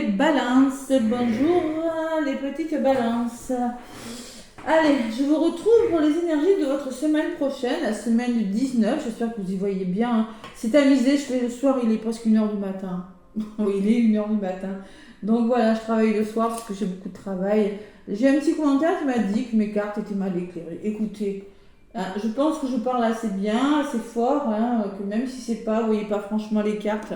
balances. Bonjour les petites balances. Allez, je vous retrouve pour les énergies de votre semaine prochaine, la semaine du 19. J'espère que vous y voyez bien. C'est amusé, je fais le soir, il est presque 1h du matin. Oui, il est 1h du matin. Donc voilà, je travaille le soir parce que j'ai beaucoup de travail. J'ai un petit commentaire qui m'a dit que mes cartes étaient mal éclairées. Écoutez, je pense que je parle assez bien, assez fort, que même si c'est pas, vous voyez pas franchement les cartes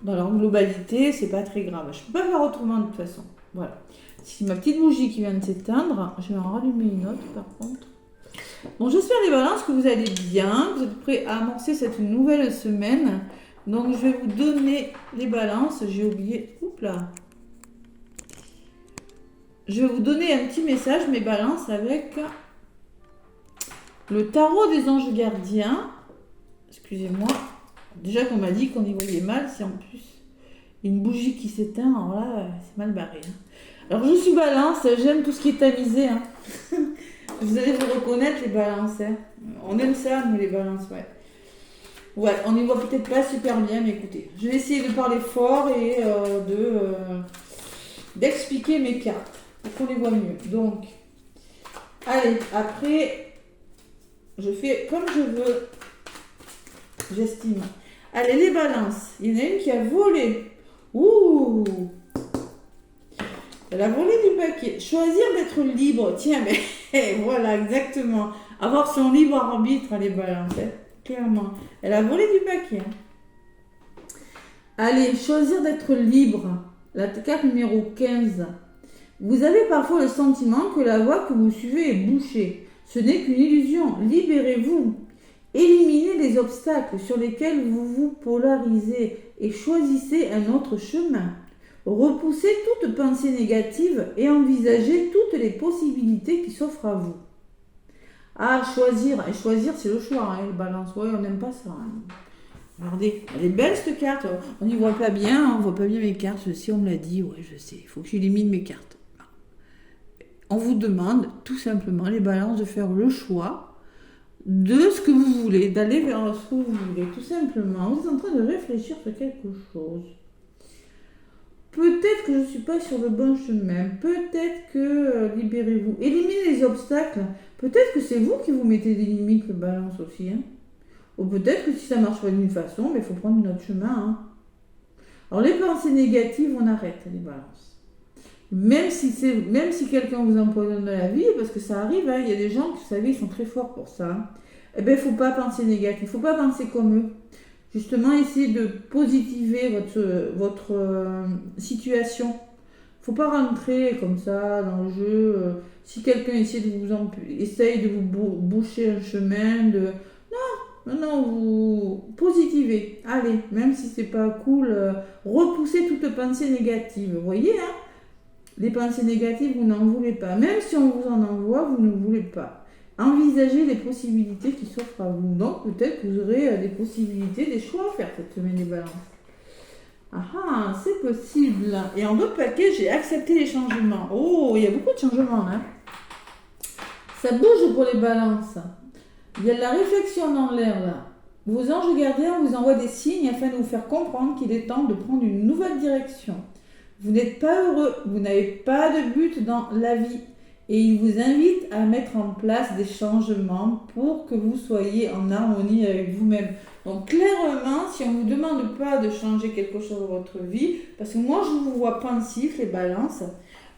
dans leur globalité, c'est pas très grave. Je peux pas faire autrement de toute façon. Voilà. C'est ma petite bougie qui vient de s'éteindre. Je vais en rallumer une autre par contre. Bon, j'espère les balances que vous allez bien, que vous êtes prêts à amorcer cette nouvelle semaine. Donc je vais vous donner les balances. J'ai oublié. Oups là. Je vais vous donner un petit message, mes balances, avec le tarot des anges gardiens. Excusez-moi. Déjà qu'on m'a dit qu'on y voyait mal, c'est en plus une bougie qui s'éteint. Alors là, c'est mal barré. Alors je suis balance, j'aime tout ce qui est tamisé. Vous allez vous reconnaître les balances. On aime ça, nous les balances, ouais. Ouais, on n'y voit peut-être pas super bien, mais écoutez, je vais essayer de parler fort et d'expliquer mes cartes pour qu'on les voit mieux. Donc, allez, après, je fais comme je veux, j'estime. Allez, les balances, il y en a une qui a volé. Ouh! Elle a volé du paquet. Choisir d'être libre. Tiens, mais voilà, exactement. Avoir son libre arbitre, les balances, clairement. Elle a volé du paquet. Allez, choisir d'être libre. La carte numéro 15. Vous avez parfois le sentiment que la voie que vous suivez est bouchée. Ce n'est qu'une illusion. Libérez-vous. Éliminez les obstacles sur lesquels vous vous polarisez et choisissez un autre chemin. Repoussez toute pensée négative et envisagez toutes les possibilités qui s'offrent à vous. Ah, choisir. Et choisir, c'est le choix, le balance. Ouais, on n'aime pas ça. Regardez, elle est belle cette carte. On n'y voit pas bien, on ne voit pas bien mes cartes. Si on me l'a dit, ouais, je sais. Il faut que j'élimine mes cartes. On vous demande tout simplement, les balances, de faire le choix de ce que vous voulez, d'aller vers ce que vous voulez. Tout simplement, vous êtes en train de réfléchir sur quelque chose. Peut-être que je ne suis pas sur le bon chemin. Peut-être que, libérez-vous. Éliminez les obstacles. Peut-être que c'est vous qui vous mettez des limites, le balance aussi. Ou peut-être que si ça ne marche pas d'une façon, il faut prendre un autre chemin. Alors les pensées négatives, on arrête les balances. Même si quelqu'un vous empoisonne dans la vie, parce que ça arrive, il y a des gens qui, vous savez, ils sont très forts pour ça. Eh bien, il ne faut pas penser négatif. Il ne faut pas penser comme eux. Justement, essayez de positiver votre situation. Il ne faut pas rentrer comme ça dans le jeu. Si quelqu'un essaye de vous boucher un chemin, non, vous positivez. Allez, même si c'est pas cool, repoussez toute pensée négative. Vous voyez, les pensées négatives, vous n'en voulez pas. Même si on vous en envoie, vous ne voulez pas. Envisagez les possibilités qui s'offrent à vous. Donc, peut-être que vous aurez des possibilités, des choix à faire cette semaine des balances. Ah, c'est possible. Et en d'autres paquets, j'ai accepté les changements. Oh, il y a beaucoup de changements, Ça bouge pour les balances. Il y a de la réflexion dans l'air, là. Vos anges gardiens vous envoient des signes afin de vous faire comprendre qu'il est temps de prendre une nouvelle direction. Vous n'êtes pas heureux, vous n'avez pas de but dans la vie. Et il vous invite à mettre en place des changements pour que vous soyez en harmonie avec vous-même. Donc clairement, si on ne vous demande pas de changer quelque chose dans votre vie, parce que moi je vous vois pensif, les balances,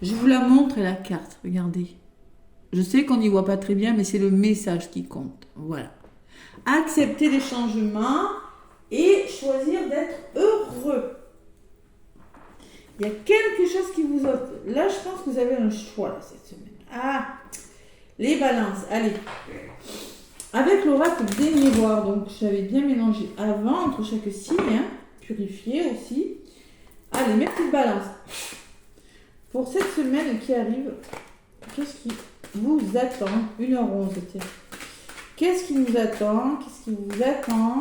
je vous la montre la carte, regardez. Je sais qu'on n'y voit pas très bien, mais c'est le message qui compte. Voilà. Accepter les changements et choisir d'être heureux. Il y a quelque chose qui vous offre. Là, je pense que vous avez un choix là, cette semaine. Ah, les balances. Allez. Avec l'oracle des miroirs, donc j'avais bien mélangé avant entre chaque signe, purifié aussi. Allez, mes petites balances. Pour cette semaine qui arrive, qu'est-ce qui vous attend? 1h11, tiens. Qu'est-ce qui nous attend? Qu'est-ce qui vous attend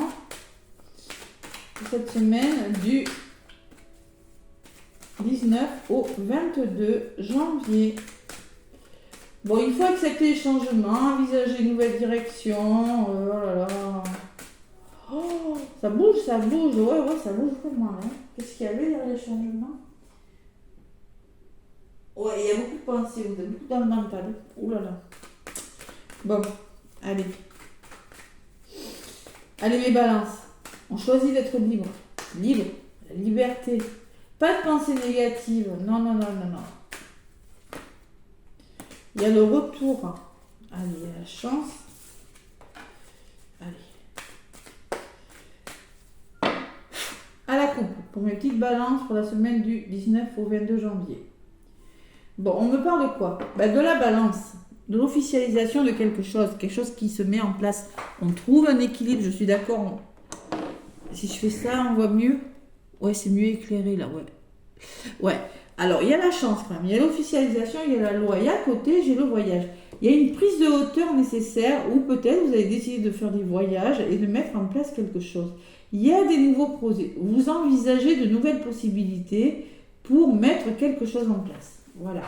pour cette semaine du 19 au 22 janvier? Bon, il faut accepter les changements, envisager une nouvelle direction. Oh là là. Oh, ça bouge. Ouais, ça bouge vraiment. Qu'est-ce qu'il y avait derrière les changements? il y a beaucoup de pensées, vous êtes beaucoup dans le mental. Ouh là là. Bon, allez. Allez mes balances, on choisit d'être libre. Libre, la liberté. Pas de pensée négative. Non, non, non, non, non. Il y a le retour. Allez, il y a la chance. Allez. À la coupe, pour mes petites balances pour la semaine du 19 au 22 janvier. Bon, on me parle de quoi? De la balance, de l'officialisation de quelque chose qui se met en place. On trouve un équilibre, je suis d'accord. Si je fais ça, on voit mieux. Ouais, c'est mieux éclairé là, ouais. Ouais, alors il y a la chance quand même, il y a l'officialisation, il y a la loi, et à côté, j'ai le voyage. Il y a une prise de hauteur nécessaire où peut-être vous allez décider de faire des voyages et de mettre en place quelque chose. Il y a des nouveaux projets. Vous envisagez de nouvelles possibilités pour mettre quelque chose en place. Voilà.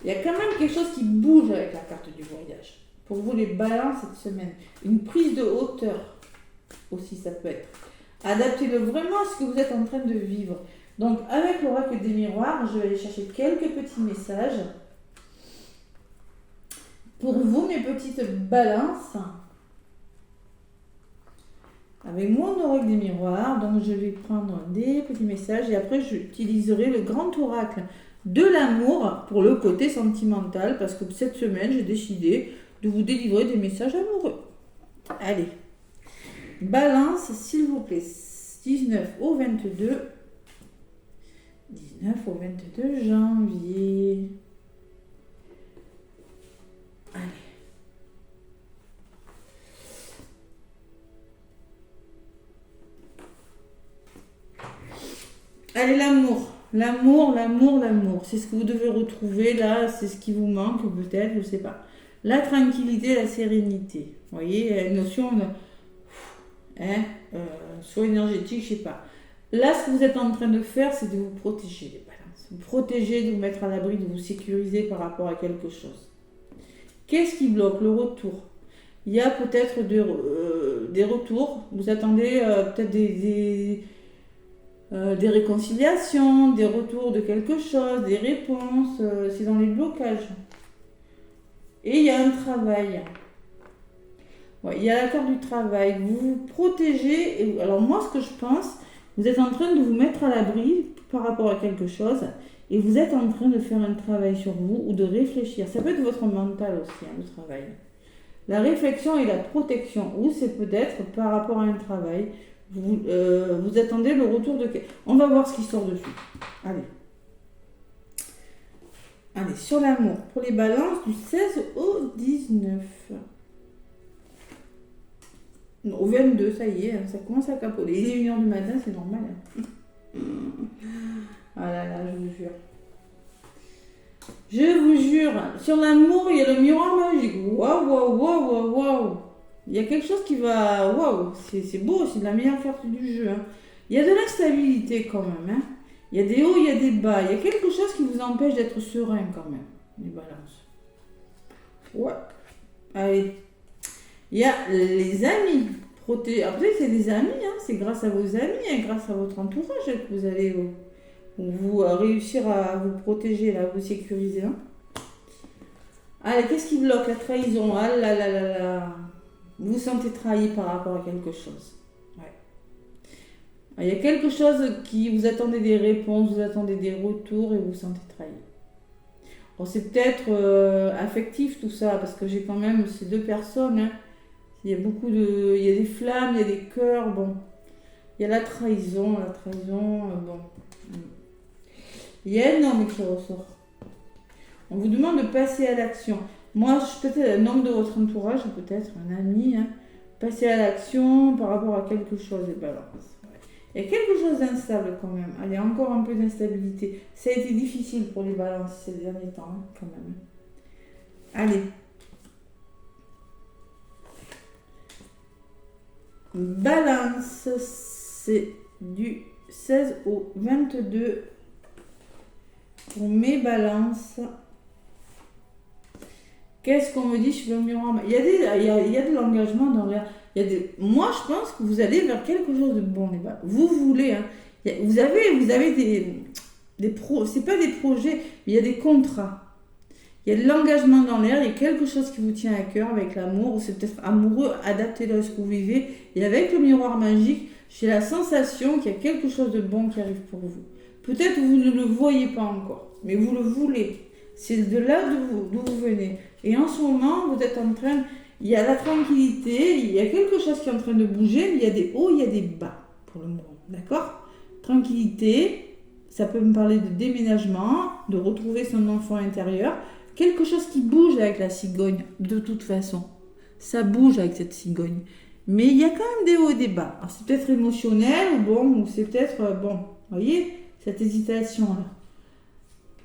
Il y a quand même quelque chose qui bouge avec la carte du voyage. Pour vous, les balances cette semaine. Une prise de hauteur aussi, ça peut être. Adaptez-le vraiment à ce que vous êtes en train de vivre. Donc, avec l'oracle des miroirs, je vais aller chercher quelques petits messages. Pour vous, mes petites balances, avec mon oracle des miroirs, donc je vais prendre des petits messages et après j'utiliserai le grand oracle de l'amour pour le côté sentimental parce que cette semaine j'ai décidé de vous délivrer des messages amoureux. Allez, balance s'il vous plaît, 19 au 22 janvier. Allez. Allez, l'amour. L'amour. C'est ce que vous devez retrouver là, c'est ce qui vous manque peut-être, je ne sais pas. La tranquillité, la sérénité. Vous voyez, une notion de... soit énergétique, je ne sais pas. Là, ce que vous êtes en train de faire, c'est de vous protéger, les balances. Vous protéger, de vous mettre à l'abri, de vous sécuriser par rapport à quelque chose. Qu'est-ce qui bloque? Le retour. Il y a peut-être des retours. Vous attendez peut-être des réconciliations, des retours de quelque chose, des réponses. C'est dans les blocages. Et il y a un travail. Ouais, il y a la carte du travail. Vous vous protégez. Alors moi, ce que je pense, vous êtes en train de vous mettre à l'abri par rapport à quelque chose. Et vous êtes en train de faire un travail sur vous ou de réfléchir. Ça peut être votre mental aussi, le travail. La réflexion et la protection. Ou c'est peut-être par rapport à un travail. Vous attendez le retour de... On va voir ce qui sort dessus. Allez. Allez, sur l'amour. Pour les balances du 16 au 19. Non, au 22, ça y est, ça commence à capoter. Il est 1h du matin, c'est normal. Ah là là, je vous jure. Je vous jure, sur l'amour, il y a le miroir magique. Waouh. Il y a quelque chose qui va... Waouh, c'est beau, c'est de la meilleure carte du jeu. Hein. Il y a de l'instabilité quand même. Hein. Il y a des hauts, il y a des bas. Il y a quelque chose qui vous empêche d'être serein quand même, les balances. Ouais. Allez. Il y a les amis. Après, c'est des amis. Hein. C'est grâce à vos amis, hein, grâce à votre entourage que vous allez vous réussir à vous protéger, là, à vous sécuriser. Hein. Allez, qu'est-ce qui bloque? La trahison. Ah là là là là. Vous vous sentez trahi par rapport à quelque chose. Ouais. Il y a quelque chose qui vous attendez des réponses, vous attendez des retours et vous vous sentez trahi. Bon, c'est peut-être affectif tout ça, parce que j'ai quand même ces deux personnes. Hein. Il y a beaucoup de... Il y a des flammes, il y a des cœurs, bon. Il y a la trahison, bon. Il y a un homme qui ressort. On vous demande de passer à l'action. Moi, peut-être un homme de votre entourage, peut-être un ami, hein, passer à l'action par rapport à quelque chose de balance. Ouais. Il y a quelque chose d'instable quand même. Allez, encore un peu d'instabilité. Ça a été difficile pour les balances ces derniers temps, hein, quand même. Allez. Balance, c'est du 16 au 22 pour mes balances. Qu'est-ce qu'on me dit? Je suis au miroir. Il y a de l'engagement dans l'air. Moi, je pense que vous allez vers quelque chose de bon, les gars. Vous voulez. Hein. Vous avez des... c'est pas des projets, mais il y a des contrats. Il y a de l'engagement dans l'air, il y a quelque chose qui vous tient à cœur avec l'amour, ou c'est peut-être amoureux, adaptez-le à ce que vous vivez. Et avec le miroir magique, j'ai la sensation qu'il y a quelque chose de bon qui arrive pour vous. Peut-être que vous ne le voyez pas encore, mais vous le voulez. C'est de là d'où vous venez. Et en ce moment, vous êtes en train, il y a la tranquillité, il y a quelque chose qui est en train de bouger, mais il y a des hauts, il y a des bas pour le moment. D'accord? Tranquillité, ça peut me parler de déménagement, de retrouver son enfant intérieur. Quelque chose qui bouge avec la cigogne, de toute façon. Ça bouge avec cette cigogne. Mais il y a quand même des hauts et des bas. Alors c'est peut-être émotionnel, ou c'est peut-être, vous voyez, cette hésitation-là.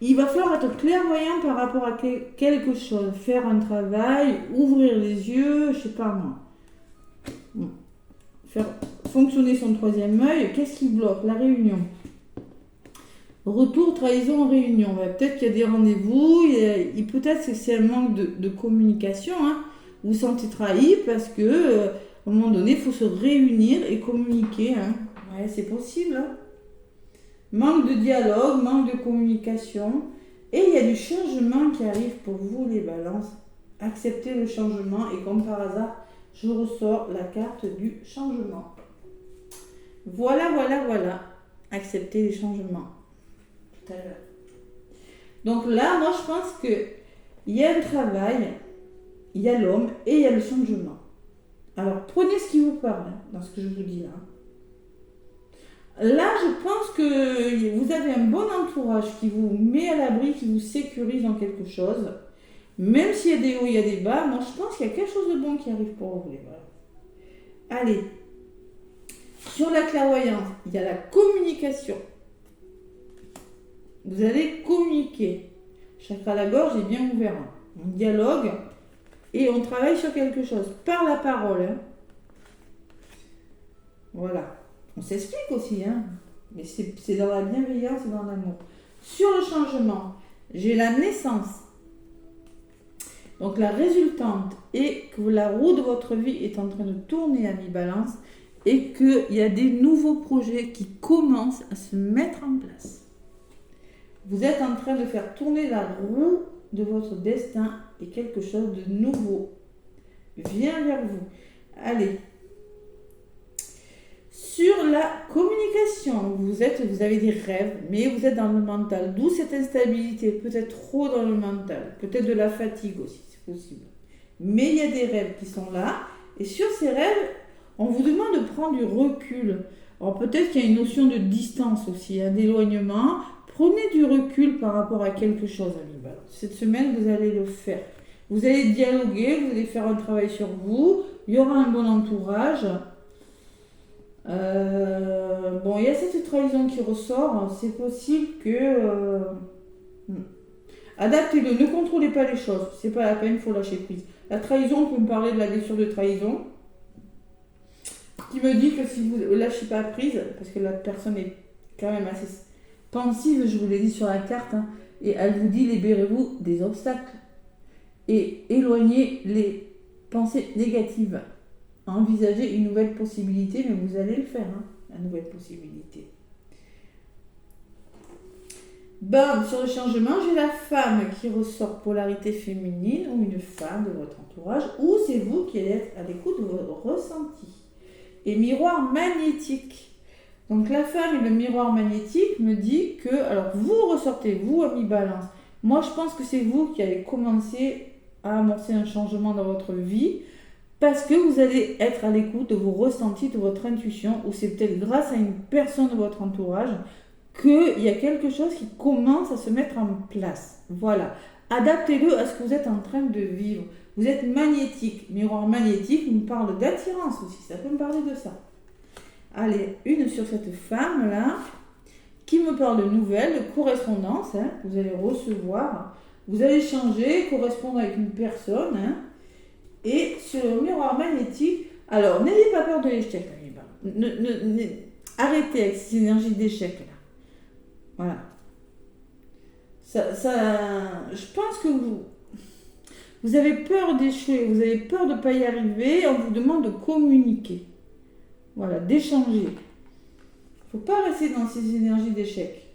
Il va falloir être clairvoyant par rapport à quelque chose. Faire un travail, ouvrir les yeux, je sais pas moi. Faire fonctionner son troisième œil. Qu'est-ce qui bloque? La réunion. Retour, trahison, réunion. Peut-être qu'il y a des rendez-vous, peut-être que c'est un manque de communication. Vous vous sentez trahi parce que, à un moment donné, il faut se réunir et communiquer. Ouais, c'est possible. Manque de dialogue, manque de communication. Et il y a du changement qui arrive pour vous, les balances. Acceptez le changement et comme par hasard, je ressors la carte du changement. Voilà. Acceptez les changements. Tout à l'heure. Donc là, moi je pense qu'il y a un travail, il y a l'homme et il y a le changement. Alors prenez ce qui vous parle dans ce que je vous dis là. Là, je pense que vous avez un bon entourage qui vous met à l'abri, qui vous sécurise dans quelque chose. Même s'il y a des hauts, il y a des bas, moi je pense qu'il y a quelque chose de bon qui arrive pour vous. Allez, sur la clairvoyance, il y a la communication. Vous allez communiquer. Chakra à la gorge est bien ouvert. On dialogue et on travaille sur quelque chose. Par la parole. Voilà. On s'explique aussi. Mais c'est dans la bienveillance et dans l'amour. Sur le changement, j'ai la naissance. Donc la résultante est que la roue de votre vie est en train de tourner à mi-balance et qu'il y a des nouveaux projets qui commencent à se mettre en place. Vous êtes en train de faire tourner la roue de votre destin et quelque chose de nouveau vient vers vous. Allez. Sur la communication, vous avez des rêves, mais vous êtes dans le mental. D'où cette instabilité, peut-être trop dans le mental, peut-être de la fatigue aussi, c'est possible. Mais il y a des rêves qui sont là. Et sur ces rêves, on vous demande de prendre du recul. Alors peut-être qu'il y a une notion de distance aussi, d'éloignement. Prenez du recul par rapport à quelque chose, Amis. Cette semaine, vous allez le faire. Vous allez dialoguer, vous allez faire un travail sur vous. Il y aura un bon entourage. Il y a cette trahison qui ressort. C'est possible que... Adaptez-le, ne contrôlez pas les choses. C'est pas la peine, il faut lâcher prise. La trahison, on peut me parler de la blessure de trahison. Qui me dit que si vous ne lâchez pas prise, parce que la personne est quand même assez pensive, je vous l'ai dit sur la carte, et elle vous dit libérez-vous des obstacles et éloignez les pensées négatives. Envisagez une nouvelle possibilité, mais vous allez le faire, la nouvelle possibilité. Sur le changement, j'ai la femme qui ressort, polarité féminine, ou une femme de votre entourage, ou c'est vous qui allez être à l'écoute de vos ressentis. Et miroir magnétique. Donc la femme et le miroir magnétique me dit que, alors vous ressortez, vous à mi-balance. Moi je pense que c'est vous qui allez commencer à amorcer un changement dans votre vie parce que vous allez être à l'écoute de vos ressentis, de votre intuition, ou c'est peut-être grâce à une personne de votre entourage qu'il y a quelque chose qui commence à se mettre en place. Voilà. Adaptez-le à ce que vous êtes en train de vivre. Vous êtes magnétique. Miroir magnétique nous parle d'attirance aussi. Ça peut me parler de ça. Allez, une sur cette femme-là qui me parle de nouvelles, de correspondance. Que vous allez recevoir. Vous allez changer, correspondre avec une personne. Et sur le miroir magnétique, alors n'ayez pas peur de l'échec. Arrêtez avec ces énergies d'échec. Là. Voilà. Je pense que vous avez peur d'échouer, vous avez peur de ne pas y arriver, on vous demande de communiquer. Voilà, d'échanger. Il ne faut pas rester dans ces énergies d'échec.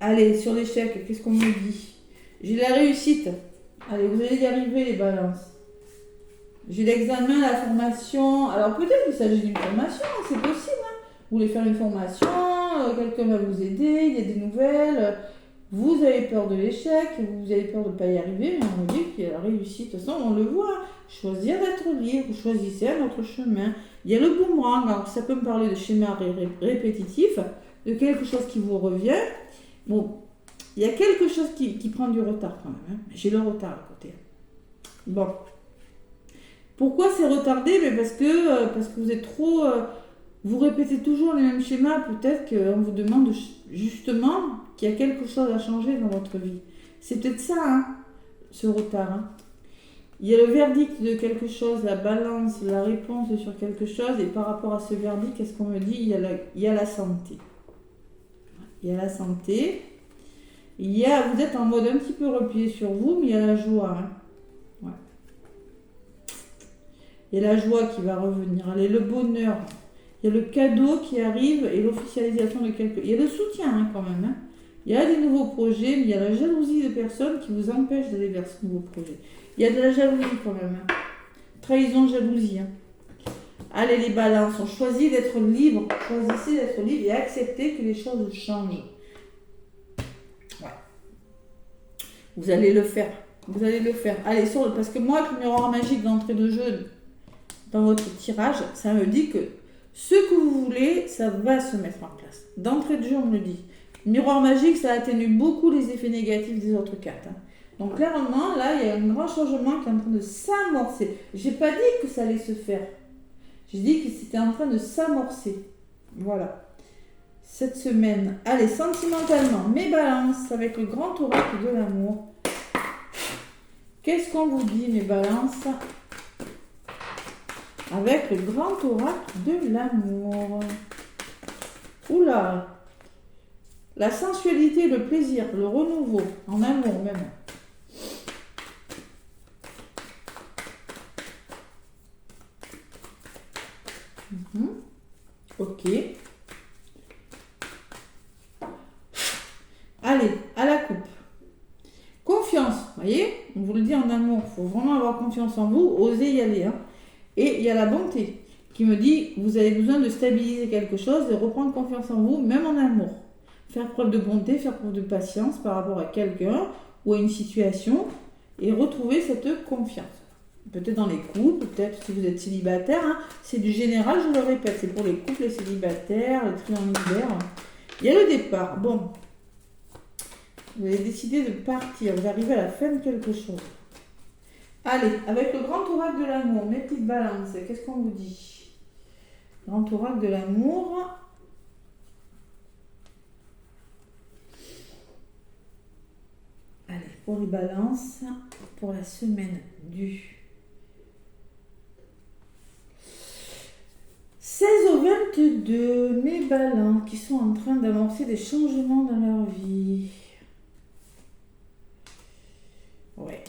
Allez, sur l'échec, qu'est-ce qu'on me dit? J'ai la réussite. Allez, vous allez y arriver, les balances. J'ai l'examen, la formation. Alors peut-être qu'il s'agit d'une formation, hein, c'est possible. Hein. Vous voulez faire une formation, quelqu'un va vous aider, il y a des nouvelles. Vous avez peur de l'échec, vous avez peur de ne pas y arriver, mais on dit qu'il y a la réussite. De toute façon, on le voit. Choisir d'être libre, vous choisissez un autre chemin. Il y a le boomerang, alors ça peut me parler de schéma répétitif, de quelque chose qui vous revient. Bon, il y a quelque chose qui prend du retard quand même. Hein. J'ai le retard à côté. Bon. Pourquoi c'est retardé? Mais parce que vous êtes trop... vous répétez toujours les mêmes schémas. Peut-être qu'on vous demande justement qu'il y a quelque chose à changer dans votre vie. C'est peut-être ça, hein, ce retard. Hein. Il y a le verdict de quelque chose, la balance, la réponse sur quelque chose. Et par rapport à ce verdict, qu'est-ce qu'on me dit? Il y a la santé. Il y a la santé. Vous êtes en mode un petit peu replié sur vous, mais il y a la joie. Hein. Ouais. Il y a la joie qui va revenir. Allez, le bonheur. Il y a le cadeau qui arrive et l'officialisation de quelque... Il y a le soutien hein, quand même. Hein. Il y a des nouveaux projets, mais il y a la jalousie de personnes qui vous empêchent d'aller vers ce nouveau projet. Il y a de la jalousie quand même. Hein. Trahison, jalousie. Hein. Allez les balances, on choisit d'être libre. Choisissez d'être libre et acceptez que les choses changent. Ouais. Vous allez le faire. Vous allez le faire. Allez, parce que moi, avec le miroir magique d'entrée de jeu dans votre tirage, ça me dit que ce que vous voulez, ça va se mettre en place. D'entrée de jeu, on me le dit. Miroir magique, ça atténue beaucoup les effets négatifs des autres cartes. Hein. Donc clairement, là, il y a un grand changement qui est en train de s'amorcer. Je n'ai pas dit que ça allait se faire. J'ai dit que c'était en train de s'amorcer. Voilà. Cette semaine. Allez, sentimentalement, mes balances avec le grand oracle de l'amour. Qu'est-ce qu'on vous dit, mes balances? Avec le grand oracle de l'amour. Oula! La sensualité, le plaisir, le renouveau, en amour même. Ok. Allez, à la coupe. Confiance, vous voyez, on vous le dit en amour, il faut vraiment avoir confiance en vous, osez y aller. Hein. Et il y a la bonté qui me dit, vous avez besoin de stabiliser quelque chose, de reprendre confiance en vous, même en amour. Faire preuve de bonté, faire preuve de patience par rapport à quelqu'un ou à une situation et retrouver cette confiance. Peut-être dans les couples, peut-être si vous êtes célibataire, hein, c'est du général, je le répète, c'est pour les couples, les célibataires, les triangulaires. Il y a le départ. Bon, vous avez décidé de partir, vous arrivez à la fin de quelque chose. Allez, avec le grand oracle de l'amour, mes petites balances, qu'est-ce qu'on vous dit? Grand oracle de l'amour. Allez, pour les balances, pour la semaine du 16 au 22, mes balances qui sont en train d'amorcer des changements dans leur vie. Ouais.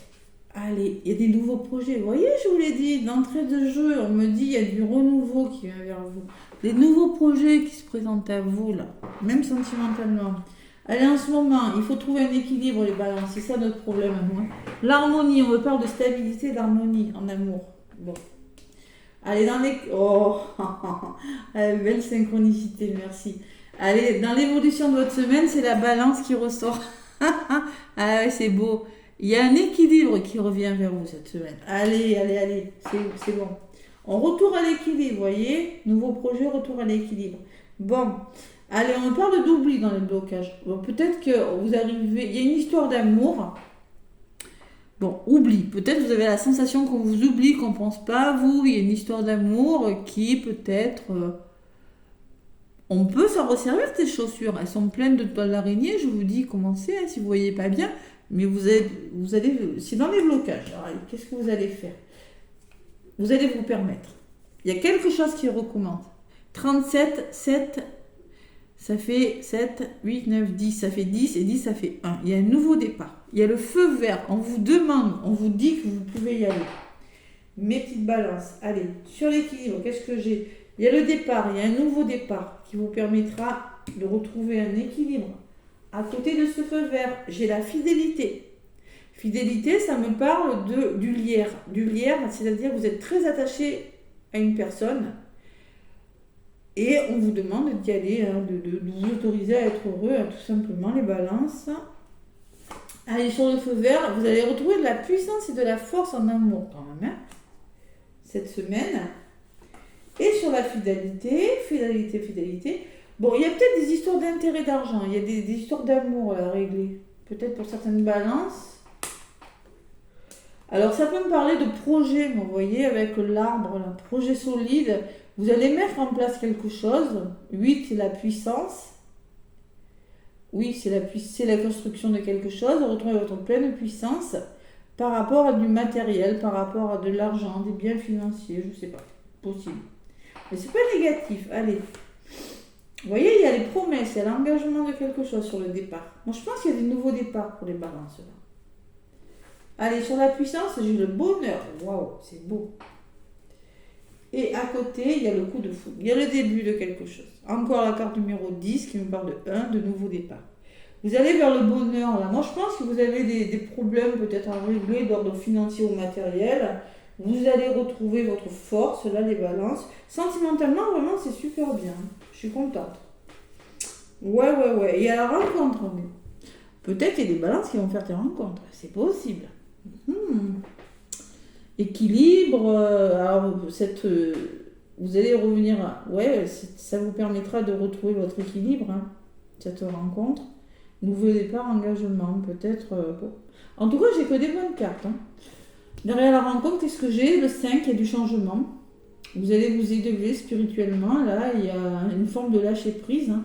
Allez, il y a des nouveaux projets. Vous voyez, je vous l'ai dit, d'entrée de jeu, on me dit il y a du renouveau qui vient vers vous. Des nouveaux projets qui se présentent à vous, là, même sentimentalement. Allez, en ce moment, il faut trouver un équilibre, les balances. C'est ça notre problème à nous. Hein. L'harmonie, on me parle de stabilité, d'harmonie en amour. Bon. Allez, dans les... Oh, belle synchronicité, merci. Allez, dans l'évolution de votre semaine, c'est la balance qui ressort. Ah ouais, c'est beau. Il y a un équilibre qui revient vers vous cette semaine. Allez, c'est bon. On retourne à l'équilibre, vous voyez. Nouveau projet, retour à l'équilibre. Bon, allez, on parle d'oubli dans le blocage. Bon, peut-être que vous arrivez... Il y a une histoire d'amour. Bon, oubli. Peut-être vous avez la sensation qu'on vous oublie, qu'on ne pense pas à vous. Il y a une histoire d'amour qui peut-être... On peut s'en resservir ces chaussures. Elles sont pleines de toiles d'araignée. Je vous dis, commencez, hein, si vous ne voyez pas bien. Mais vous allez, c'est dans les blocages. Alors, qu'est-ce que vous allez faire? Vous allez vous permettre. Il y a quelque chose qui recommence. 37, 7, ça fait 7, 8, 9, 10, ça fait 10 et 10, ça fait 1. Il y a un nouveau départ. Il y a le feu vert. On vous demande, on vous dit que vous pouvez y aller. Mes petites balances. Allez, sur l'équilibre, qu'est-ce que j'ai? Il y a le départ, il y a un nouveau départ qui vous permettra de retrouver un équilibre À côté de ce feu vert, j'ai la fidélité. Fidélité, ça me parle du lierre. Du lierre, c'est-à-dire que vous êtes très attaché à une personne et on vous demande d'y aller, hein, de vous autoriser à être heureux, hein, tout simplement, les balances. Allez, sur le feu vert, vous allez retrouver de la puissance et de la force en amour quand même, hein, cette semaine. Et sur la fidélité, bon, il y a peut-être des histoires d'intérêt d'argent, il y a des histoires d'amour à régler. Peut-être pour certaines balances. Alors, ça peut me parler de projet, vous voyez, avec l'arbre, un projet solide. Vous allez mettre en place quelque chose. 8, c'est la puissance. Oui, c'est la construction de quelque chose. Vous retrouvez votre pleine puissance par rapport à du matériel, par rapport à de l'argent, des biens financiers, je ne sais pas. Possible. Mais c'est pas négatif. Allez. Vous voyez, il y a les promesses, il y a l'engagement de quelque chose sur le départ. Moi, je pense qu'il y a des nouveaux départs pour les balances, là. Allez, sur la puissance, j'ai le bonheur. Waouh, c'est beau. Et à côté, il y a le coup de foudre. Il y a le début de quelque chose. Encore la carte numéro 10 qui me parle de 1, de nouveau départ. Vous allez vers le bonheur, là. Moi, je pense que vous avez des problèmes peut-être à régler d'ordre financier ou matériel. Vous allez retrouver votre force, là, les balances. Sentimentalement, vraiment, c'est super bien. Je suis contente. Ouais. Et à la rencontre, peut-être qu'il y a des balances qui vont faire des rencontres. C'est possible. Équilibre, alors vous allez revenir ça vous permettra de retrouver votre équilibre, hein, cette rencontre. Nouveau départ, engagement, peut-être. En tout cas, j'ai que des bonnes cartes, hein. Derrière la rencontre, qu'est-ce que j'ai? Le 5, il y a du changement. Vous allez vous élever spirituellement, là, il y a une forme de lâcher prise, hein.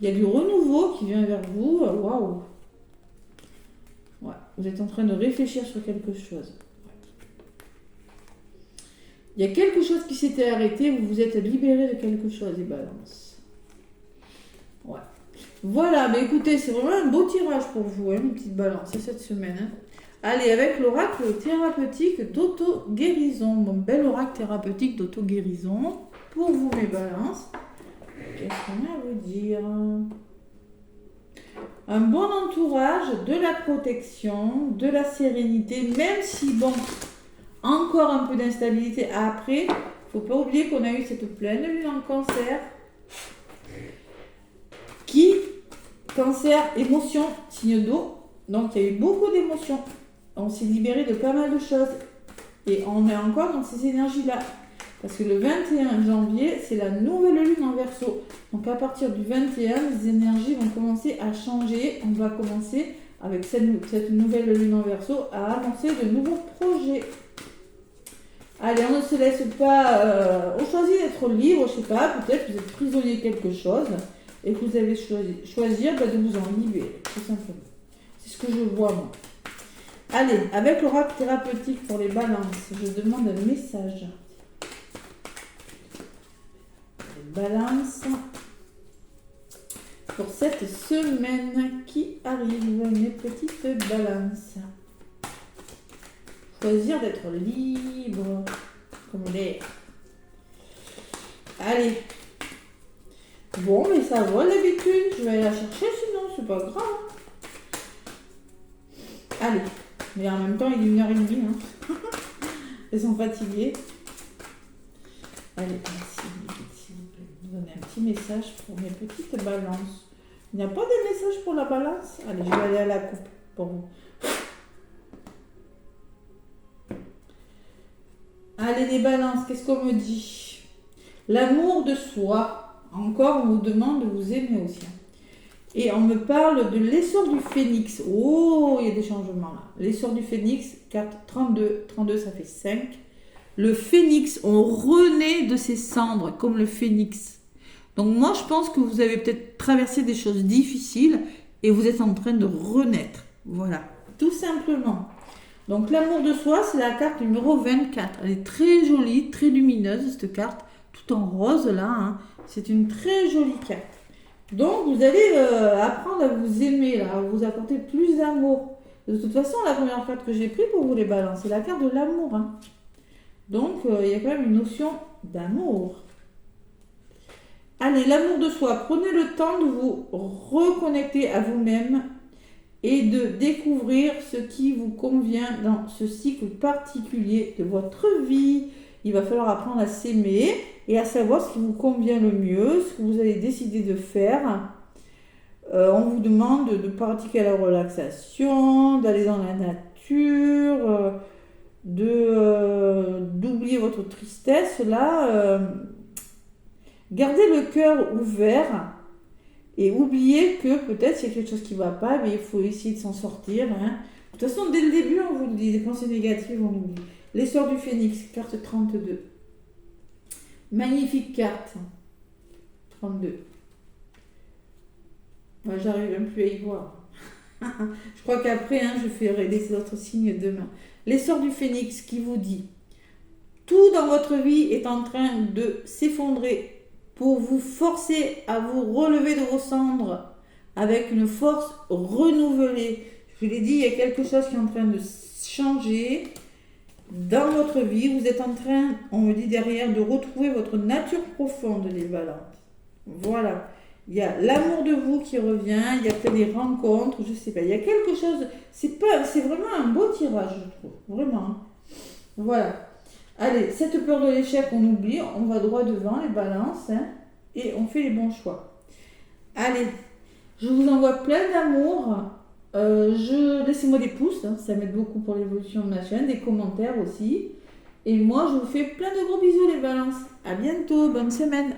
Il y a du renouveau qui vient vers vous, waouh. Ouais, vous êtes en train de réfléchir sur quelque chose. Il y a quelque chose qui s'était arrêté, vous vous êtes libéré de quelque chose, les balances. Ouais. Voilà, mais écoutez, c'est vraiment un beau tirage pour vous, hein, une petite balance, cette semaine. Hein. Allez, avec l'oracle thérapeutique d'auto-guérison. Mon bel oracle thérapeutique d'auto-guérison pour vous, mes balances. Qu'est-ce qu'on a à vous dire? Un bon entourage, de la protection, de la sérénité, même si, bon, encore un peu d'instabilité après. Il ne faut pas oublier qu'on a eu cette pleine lune en cancer. Cancer, émotion, signe d'eau. Donc, il y a eu beaucoup d'émotions. On s'est libéré de pas mal de choses. Et on est encore dans ces énergies-là. Parce que le 21 janvier, c'est la nouvelle lune en Verseau. Donc à partir du 21, les énergies vont commencer à changer. On va commencer, avec cette nouvelle lune en Verseau, à annoncer de nouveaux projets. Allez, on ne se laisse pas... on choisit d'être libre, je sais pas, peut-être vous êtes prisonnier de quelque chose et que vous avez choisir de vous en libérer, tout simplement. C'est ce que je vois, moi. Allez, avec l'oracle thérapeutique pour les balances, je demande un message. Balance pour cette semaine qui arrive, mes petites balances. Choisir d'être libre comme l'air. Allez. Bon, mais ça va d'habitude. Je vais aller la chercher sinon, c'est pas grave. Allez. Mais en même temps, il est 1h30. Hein. Elles sont fatiguées. Allez, merci. Donner un petit message pour mes petites balances. Il n'y a pas de message pour la balance? Allez, je vais aller à la coupe pour vous. Allez, les balances, qu'est-ce qu'on me dit? L'amour de soi. Encore, on vous demande de vous aimer aussi. Et on me parle de l'essor du phénix. Oh, il y a des changements là. L'essor du phénix, carte 32. 32, ça fait 5. Le phénix, on renaît de ses cendres, comme le phénix. Donc moi, je pense que vous avez peut-être traversé des choses difficiles et vous êtes en train de renaître. Voilà, tout simplement. Donc l'amour de soi, c'est la carte numéro 24. Elle est très jolie, très lumineuse, cette carte, tout en rose là. Hein. C'est une très jolie carte. Donc vous allez apprendre à vous aimer, là, à vous apporter plus d'amour. De toute façon, la première carte que j'ai prise pour vous les balancer, c'est la carte de l'amour. Hein. Donc, il y a quand même une notion d'amour. Allez, l'amour de soi. Prenez le temps de vous reconnecter à vous-même et de découvrir ce qui vous convient dans ce cycle particulier de votre vie. Il va falloir apprendre à s'aimer et à savoir ce qui vous convient le mieux, ce que vous allez décider de faire. On vous demande de pratiquer la relaxation, d'aller dans la nature, d'oublier votre tristesse. Là, gardez le cœur ouvert et oubliez que peut-être il y a quelque chose qui ne va pas, mais il faut essayer de s'en sortir. Hein. De toute façon, dès le début, on vous le dit, les pensées négatives, on oublie. L'essor du phénix, carte 32. Magnifique carte. 32. Moi, j'arrive même plus à y voir. Je crois qu'après, hein, je ferai les autres signes demain. L'essor du phénix qui vous dit tout dans votre vie est en train de s'effondrer pour vous forcer à vous relever de vos cendres avec une force renouvelée. Je vous l'ai dit, il y a quelque chose qui est en train de changer dans votre vie. Vous êtes en train, on me dit derrière, de retrouver votre nature profonde, les balances. Voilà. Il y a l'amour de vous qui revient, il y a peut-être des rencontres, je sais pas. Il y a quelque chose, c'est vraiment un beau tirage, je trouve. Vraiment. Voilà. Allez, cette peur de l'échec, on oublie, on va droit devant, les balances, hein, et on fait les bons choix. Allez, je vous envoie plein d'amour. Laissez-moi des pouces, hein, ça m'aide beaucoup pour l'évolution de ma chaîne, des commentaires aussi. Et moi, je vous fais plein de gros bisous, les balances. À bientôt, bonne semaine.